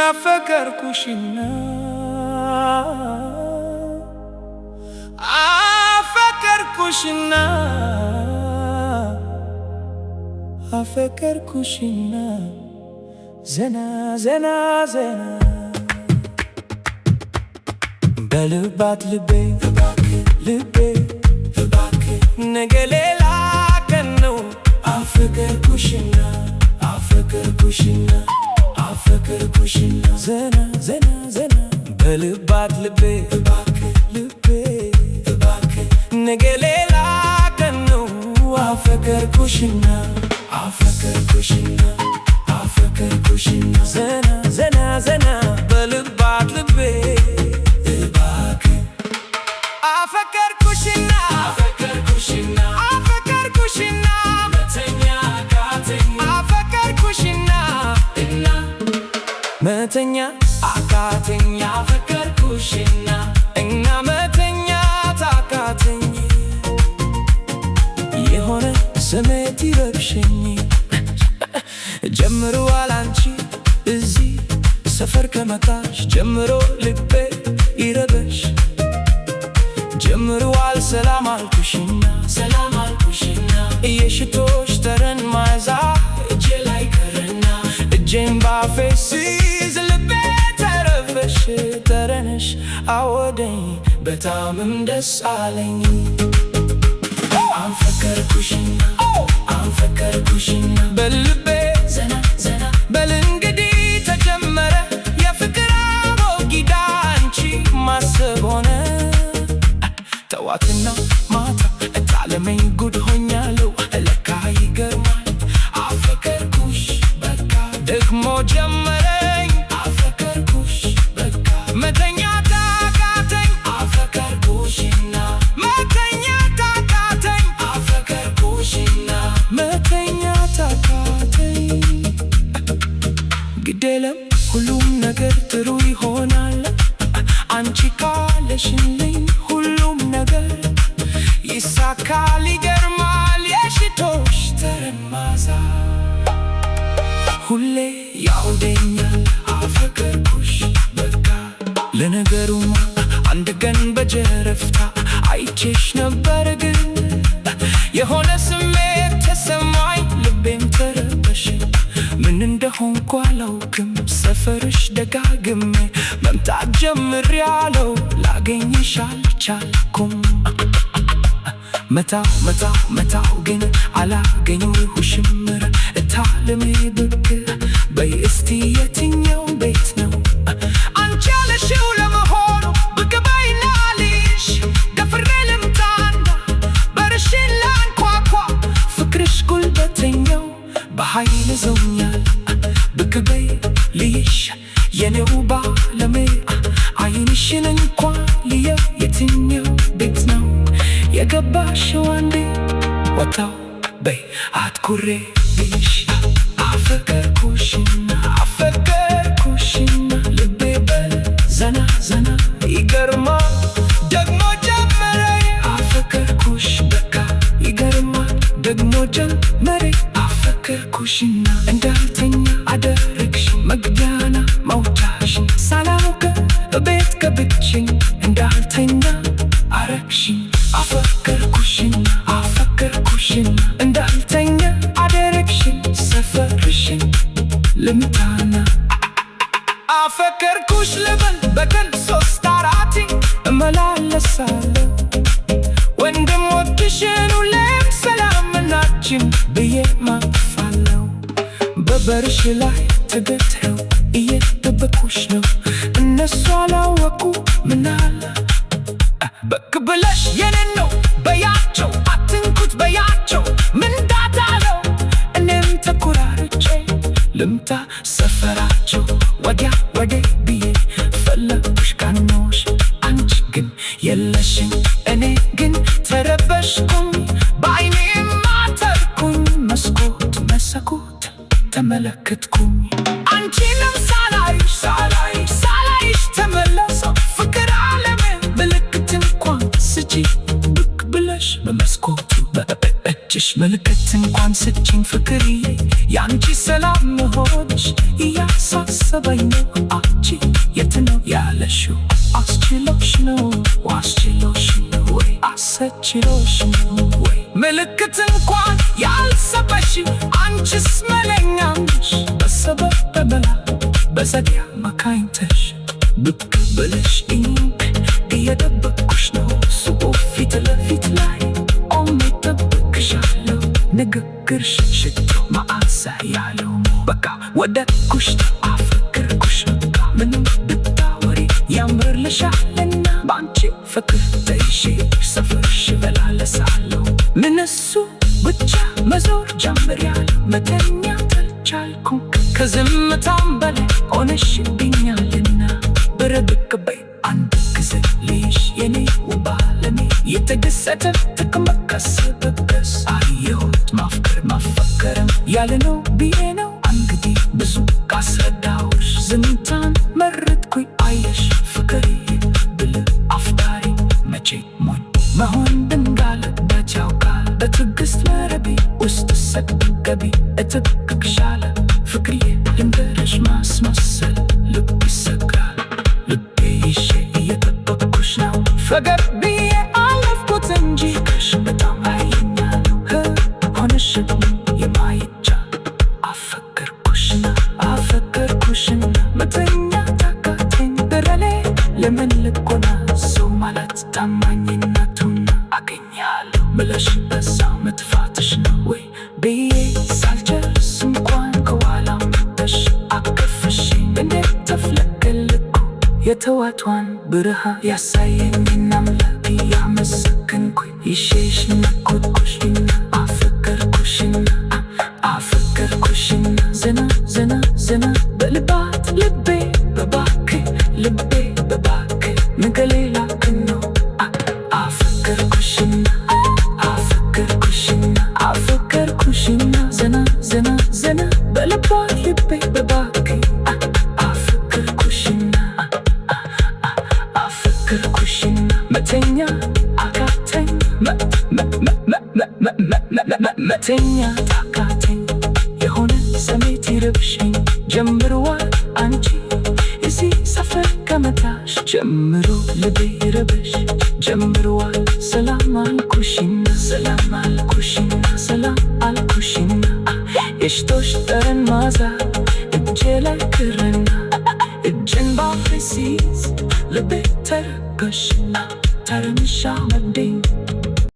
አፈቀርኩሽና አፈቀርኩሽና አፈቀርኩሽና ዘና ዘና ዘና በልባት ልቤ ልቤ ነገ ሌላ ቀን ነው። አፈቀርኩሽና አፈቀርኩሽና አፈቀርኩሽና ዘና ዘና ዘና በልባት ልቤ ልቤ ነገ ሌላ ቀን ነው። አፈቀርኩሽና አፈቀርኩሽና አፈቀርኩሽና ዘና ዘና ዘና በልባት ልቤ አፈቀርኩሽና አፈቀርኩሽና አፈቀርኩሽና መተኛ አቃተኝ አፈቀርኩሽና እና መተኛ አቃተኝ አፈቀርኩሽና እና መተኛ አቃተኝ የሆነ ስሜት ይረብሸኝ ጀምሯል አንቺ እዚህ ሰፈር ከመጣሽ ጀምሮ ልቤ ይረበሽ ጀምሯል ሰላም አልኩሽና ሰላም አልኩሽና የሽቶሽ ጠረን ማዛ እጄ ላይ ቀረና እጄን ባፌ ሲይዝ ልቤ ተረበሽ ጠረንሽ አወደኝ በጣምም ደስ አለኝ። አፈቀርኩሽና አፈቀርኩሽና በልቤ ዘና ዘና በል እንግዲህ ተጀመረ የፍቅር አቦጊዳ አንቺ ማሰብ ሆነ ጠዋትና ማታ እታለመኝ ጉድ ሆኛለሁ ለካ ይገርማል አፈቀርኩሽ በቃ ደግሞ ጀመረኝ አፈቀርኩሽ በቃ መተኛት አቃተኝ አፈቀርኩሽና መተኛት አቃተኝ አፈቀርኩሽና መተኛት አቃተኝ ግድ የለም ሁሉም ነገር ጥሩ ይሆናል አንቺ ካለሽልኝ ሁሉም ነገር ይሳካል ይገርማል የሽቶሽ ጠረን ማዛ ሁሌ ያውደኛል አፈቀርኩሽ በቃ ለነገሩማ አንድ ቀን በጀረፍታ አይቼሽ ነበር ግን የሆነ ስሜት ተሰማኝ ልቤም ተረበሽ ምን እንደሆንኩ አላውቅም ሰፈርሽ ደጋግሜ መምጣት ጀምሬያለሁ ላገኝሽ አልቻልኩም መታው መታው መታው ግን አላገኘሁሽም እታለሜ ብቅ በይ እስቲ የትኛው ቤት ነው አንቺ ያለሽው ለመሆኑ ብቅ በይና ልይሽ ደፍሬ ልምጣና በርሽን ላንኳኳ ፍቅርሽ ጉልበተኛው በኃይል ይዞኛል ብቅ በይ ልይሽ የኔው ባለሜ አይንሽን እንኳን ልየው የትኛው ቤት ነው የገባሽው አንዴ ወጣው በይ አትኩሬ ልይሽ አፈቀርኩሽና አፈቀርኩሽና ልቤ በል ዘና ዘና ይገርማል ደግሞ ጀመረኝ አፈቀርኩሽ በቃ ይገርማል ደግሞ ጀመረኝ አፈቀርኩሽና እንዳልተኛ አደረግሽ መግቢያና መውጫሽን ሳላውቅ ቤት ገብቼኝ እንዳልተኛ አረግሽኝ አፈቀርኩሽና አፈቀርኩሽና እንዳልተኛ አደረግሽኝ ሰፈርሽን ልምታና አፈቀርኩሽ ልበል በቀን 3-4 እመላለሳለሁ ወንድሞችሽን ሁሌም ሰላም ናችን ብዬ ማቅፋለሁ በበርሽ ላይ ተገትረው እየጠበቁሽ ነው እነሱ አላወቁ ምናለ በክ ብለሽ የኔን ነው በያቸው አትንኩት በያቸው ምን ዳታለው እኔም ተኮራርጬ ልምታ ሰፈራቸው ወዲያ ወዲህ ብዬ ፈለኩሽ ካኖሽ አንቺ ግን የለሽም እኔ ግን ተረበሽኩኝ በአይኔ ማተርኩኝ መስኮት መሰኮት ተመለከትኩኝ አንቺንም ሳላይሽ ሳላይሽ ሳላይሽ ተመለሰው ፍቅር ዓለምን ምልክት እንኳን ስጪ ብቅ ብለሽ በመስኮቱ በእጅሽ ምልክት እንኳን ስጪኝ ፍቅርዬ ያንቺ ሰላም መሆንሽ እያሳሰበኝ ነው። አንቺ የት ነው ያለሽው? አስችሎሽ ነው ወይ አሰችሎሽ ነው ወይ? ምልክት እንኳን ያልሰበሽ አንቺስ መለኛሽ በሰበብ በመላ በዘዴ አማካኝተሽ ብቅ ብለሽ እየደበኩሽ ነው ጽሑፍ ፊት ለፊት ላይ ቆሜ እጠብቅሻለሁ። ንግግርሽ ሽቶ መዓዛ ያለው በቃ ወደድኩሽ አፈቀርኩሽ በቃ ምንም ብታወሪ ያምርልሻልና በአንቺ ፍቅር ተይዤ ሰፈርሽ እመላለሳለሁ። ምን እሱ ብቻ መዞር ጀምሬያለሁ መተኛት አልቻልኩም ከዝምታም በላይ ሆነሽብኛልና ብቅ በይ አንድ ጊዜ ልይሽ የኔ ውብ ዓለሜ የተገሰተ ተቀመቀስበበስ አየሁት ማፍቀርም ያለ ነው ብዬ ነው እንግዲህ ብዙ ካስረዳሁሽ ዝምታን መረጥኩኝ። አየሽ ፍቅርዬ ብልህ አፍቃሪ መቼ ሞኝ መሆን እንዳለበት ያውቃል። በትዕግስት መረቤ ውስጥ ስትገቢ እጠብቅሻለሁ ፍቅርዬ ልንገርሽ ማስመሰል ልብ ይሰጋል። ልቤ ይዤ እየጠበቅኩሽ ነው ፈገግ ብዬ አለፍኩት እንጂ ከሽ በጣም አየኛለሁ ሆነሽብኝ የማይቻል አፈቀርኩሽና መተኛት አቃተኝ በረሌ ለምን ልኮና ሰው ማለት ታማኝነቱን አገኛለሁ ብለሽ በዛ መጥፋትሽ ነው ወይ ብዬ ሳልጨርስ እንኳን ከኋላ መጥተሽ አቀፍሽኝ እንዴት ተፍለቀለኩ የተዋቷን ብርሃን ያሳየኝን አምላክ እያመሰገንኩኝ ይዤሽ ነጎድኩሽና አፈቀርኩሽና ዘና በልባት ልቤ በባክህ ነገሌላ ክኖ አፈቀርኩሽና ዘና በልባት ልቤ በባክህ አፈቀርኩሽና መተኛ አቃተኝ መተኛት አቃተኝ የሆነ ስሜት ይረብሸኝ ጀምሯል አንቺ እዚህ ሰፈር ከመጣሽ ጀምሮ ልቤ ይረበሽ ጀምሯል። ሰላም አልኩሽና የሽቶሽ ጠረን ማዛ እጄ ላይ ክርና እጅን ባፌ ሲይዝ ልቤ ተረበሽና ተረምሻ መደኝ